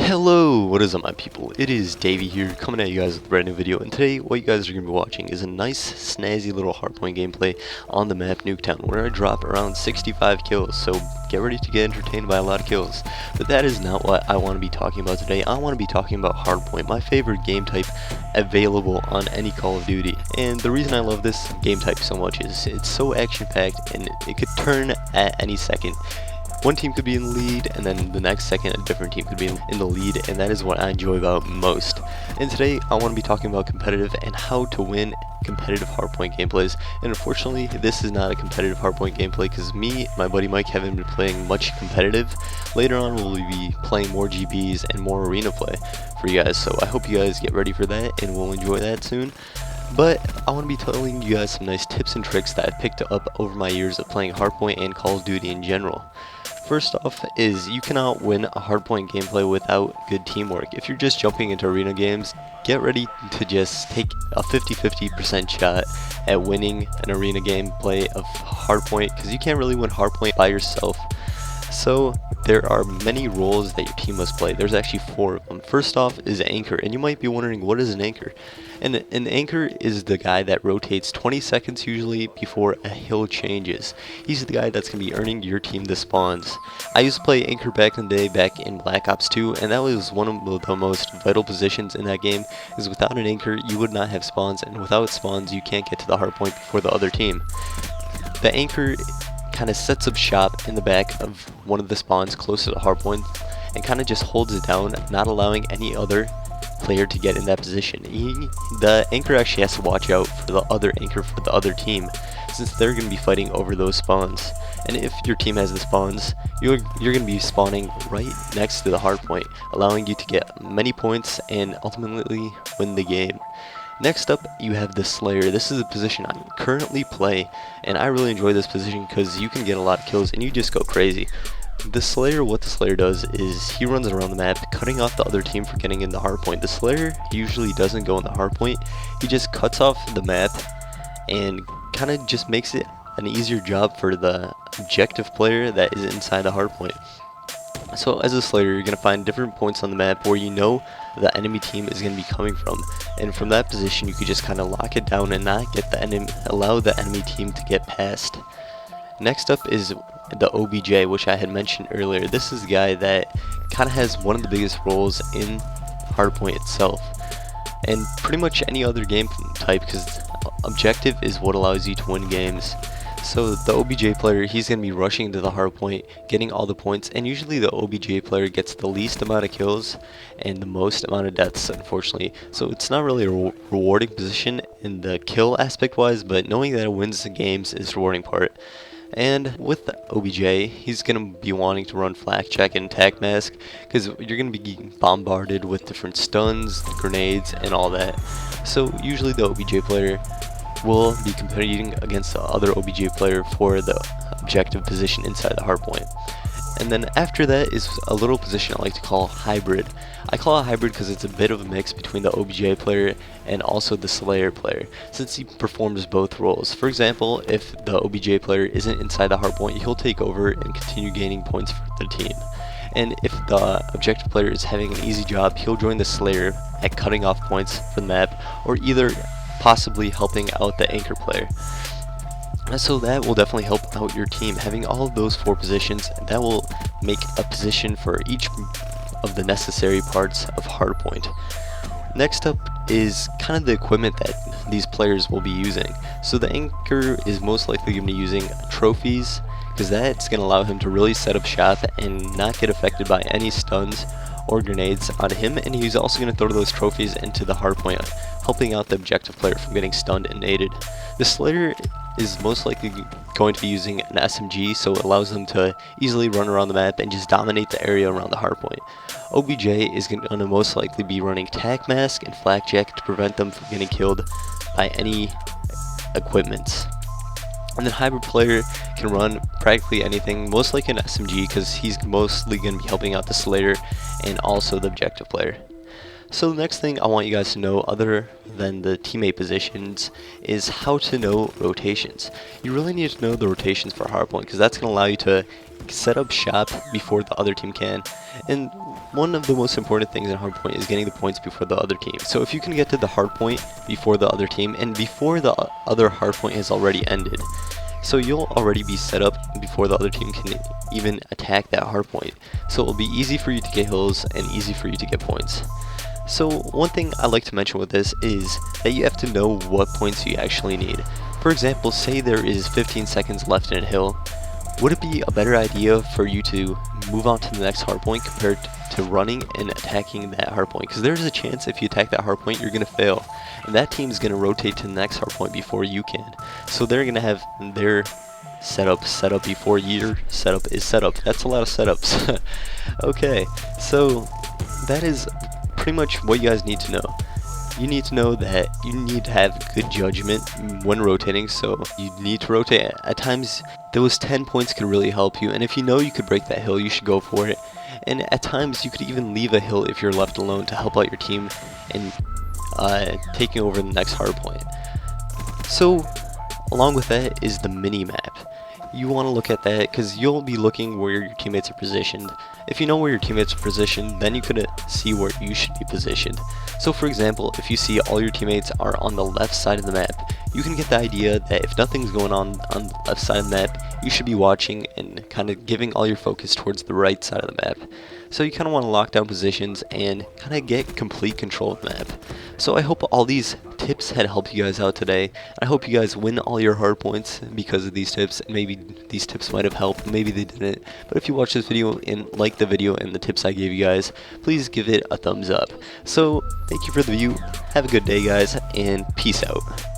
Hello, what is up my people? It is Davey here, coming at you guys with a brand new video, and today what you guys are going to be watching is a nice snazzy little Hardpoint gameplay on the map Nuketown, where I drop around 65 kills, so get ready to get entertained by a lot of kills. But that is not what I want to be talking about today. I want to be talking about Hardpoint, my favorite game type available on any Call of Duty. And the reason I love this game type so much is it's so action-packed and it could turn at any second. One team could be in the lead, and then the next second a different team could be in the lead, and that is what I enjoy about most. And today I want to be talking about competitive and how to win competitive Hardpoint gameplays. And unfortunately this is not a competitive Hardpoint gameplay because me and my buddy Mike haven't been playing much competitive. Later on we'll be playing more GBs and more arena play for you guys, so I hope you guys get ready for that and we'll enjoy that soon. But I want to be telling you guys some nice tips and tricks that I've picked up over my years of playing Hardpoint and Call of Duty in general. First off is you cannot win a Hardpoint gameplay without good teamwork. If you're just jumping into arena games, get ready to just take a 50-50% shot at winning an arena gameplay of Hardpoint, because you can't really win Hardpoint by yourself. So there are many roles that your team must play. There's actually 4 of them. First off is anchor, and you might be wondering, what is an anchor? And an anchor is the guy that rotates 20 seconds usually before a hill changes. He's the guy that's going to be earning your team the spawns. I used to play anchor back in the day, back in Black Ops 2, and that was one of the most vital positions in that game, is without an anchor you would not have spawns, and without spawns you can't get to the hardpoint before the other team. The anchor kind of sets up shop in the back of one of the spawns close to the hardpoint and kind of just holds it down, not allowing any other player to get in that position. The anchor actually has to watch out for the other anchor for the other team, since they're going to be fighting over those spawns. And if your team has the spawns, you're going to be spawning right next to the hardpoint, allowing you to get many points and ultimately win the game. Next up, you have the Slayer. This is a position I currently play, and I really enjoy this position because you can get a lot of kills and you just go crazy. The Slayer, what the Slayer does is he runs around the map, cutting off the other team from getting in the hardpoint. The Slayer usually doesn't go in the hardpoint. He just cuts off the map and kind of just makes it an easier job for the objective player that is inside the hardpoint. So as a Slayer, you're going to find different points on the map where you know the enemy team is going to be coming from, and from that position you could just kind of lock it down and not get allow the enemy team to get past. Next up is the OBJ, which I had mentioned earlier. This is the guy that kind of has one of the biggest roles in Hardpoint itself, and pretty much any other game type, because objective is what allows you to win games. So the OBJ player, he's going to be rushing into the hardpoint, getting all the points, and usually the OBJ player gets the least amount of kills and the most amount of deaths, unfortunately. So it's not really a rewarding position in the kill aspect wise, but knowing that it wins the games is the rewarding part. And with the OBJ, he's going to be wanting to run flak check and attack mask, because you're going to be bombarded with different stuns, grenades, and all that. So usually the OBJ player will be competing against the other OBJ player for the objective position inside the hardpoint. And then after that is a little position I like to call hybrid. I call it hybrid because it's a bit of a mix between the OBJ player and also the Slayer player, since he performs both roles. For example, if the OBJ player isn't inside the hardpoint, he'll take over and continue gaining points for the team. And if the objective player is having an easy job, he'll join the Slayer at cutting off points from the map, or either possibly helping out the anchor player. So that will definitely help out your team. Having all of those 4 positions, that will make a position for each of the necessary parts of Hardpoint. Next up is kind of the equipment that these players will be using. So the anchor is most likely going to be using trophies, because that's going to allow him to really set up shop and not get affected by any stuns or grenades on him, and he's also going to throw those trophies into the hardpoint, helping out the objective player from getting stunned and naded. The Slayer is most likely going to be using an SMG, so it allows them to easily run around the map and just dominate the area around the hardpoint. OBJ is going to most likely be running tac mask and flak jack to prevent them from getting killed by any equipment. And then hybrid player can run practically anything, most like an SMG, because he's mostly going to be helping out the Slayer and also the objective player. So the next thing I want you guys to know, other than the teammate positions, is how to know rotations. You really need to know the rotations for Hardpoint, because that's going to allow you to set up shop before the other team can. And one of the most important things in Hardpoint is getting the points before the other team. So if you can get to the hardpoint before the other team and before the other hardpoint has already ended, so you'll already be set up before the other team can even attack that hardpoint. So it'll be easy for you to get hills and easy for you to get points. So one thing I like to mention with this is that you have to know what points you actually need. For example, say there is 15 seconds left in a hill. Would it be a better idea for you to move on to the next hardpoint compared to running and attacking that hardpoint? Because there's a chance if you attack that hardpoint, you're going to fail. And that team's going to rotate to the next hardpoint before you can. So they're going to have their setup before your setup is set up. That's a lot of setups. Okay, so that is pretty much what you guys need to know. You need to know that you need to have good judgment when rotating, so you need to rotate. At times, those 10 points could really help you, and if you know you could break that hill, you should go for it. And at times, you could even leave a hill if you're left alone to help out your team in taking over the next hardpoint. So, along with that is the mini-map. You want to look at that because you'll be looking where your teammates are positioned. If you know where your teammates are positioned, then you could see where you should be positioned. So for example, if you see all your teammates are on the left side of the map, you can get the idea that if nothing's going on the left side of the map, you should be watching and kind of giving all your focus towards the right side of the map. So you kind of want to lock down positions and kind of get complete control of the map. So I hope all these tips had helped you guys out today. I hope you guys win all your hard points because of these tips, and maybe these tips might have helped, maybe they didn't. But if you watched this video and liked the video and the tips I gave you guys, please give it a thumbs up. So thank you for the view, have a good day guys, and peace out.